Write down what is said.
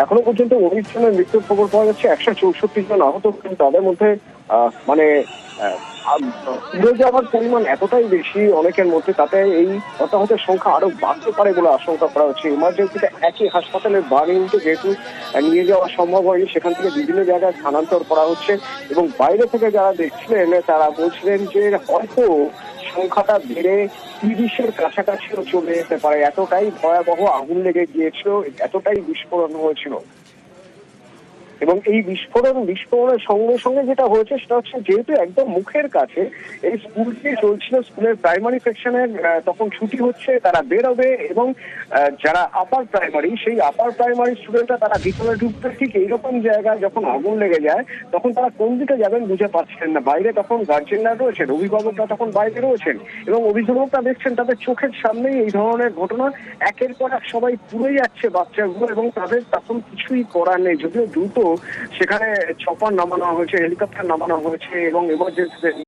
এখনো পর্যন্ত 19 জনের মৃত্যুর খবর পাওয়া যাচ্ছে, 164 জন আহত। তাদের মধ্যে মানে উড়ে যাওয়ার পরিমাণ এতটাই বেশি অনেকের মধ্যে, তাতে এই হতাহতের সংখ্যা আরো বাড়তে পারে বলে আশঙ্কা করা হচ্ছে। ইমার্জেন্সিতে একই হাসপাতালের বাড়িতে যেহেতু নিয়ে যাওয়া সম্ভব হয়নি, সেখান থেকে বিভিন্ন জায়গায় স্থানান্তর করা হচ্ছে এবং বাইরে থেকে যারা দেখছিলেন তারা বলছিলেন যে হয়তো সংখ্যাটা বেড়ে 30-এর কাছাকাছিও চলে যেতে পারে। এতটাই ভয়াবহ আগুন লেগে গিয়েছিল, এতটাই বিস্ফোরণ হয়েছিল। এবং এই বিস্ফোরণের সঙ্গে সঙ্গে যেটা হয়েছে সেটা হচ্ছে, যেহেতু একদম মুখের কাছে এই স্কুলটি চলছিল, স্কুলের প্রাইমারি সেকশনের তখন ছুটি হচ্ছে, তারা বেরোবে এবং যারা আপার প্রাইমারি, সেই আপার প্রাইমারি স্টুডেন্টরা তারা ভিতরে ঢুকতে ঠিক এইরকম জায়গায় যখন আগুন লেগে যায়, তখন তারা কোন দিকে যাবেন বুঝে পাচ্ছেন না। বাইরে তখন গার্জেনরা রয়েছেন, অভিভাবকরা তখন বাইরে রয়েছেন এবং অভিভাবকরা দেখছেন তাদের চোখের সামনেই এই ধরনের ঘটনা। একের পর এক সবাই পুড়ে যাচ্ছে বাচ্চাগুলো এবং তাদের তখন কিছুই করার নেই। যদিও দ্রুত সেখানে চপার নামানো হয়েছে, হেলিকপ্টার নামানো হয়েছে এবং এমার্জেন্সিতে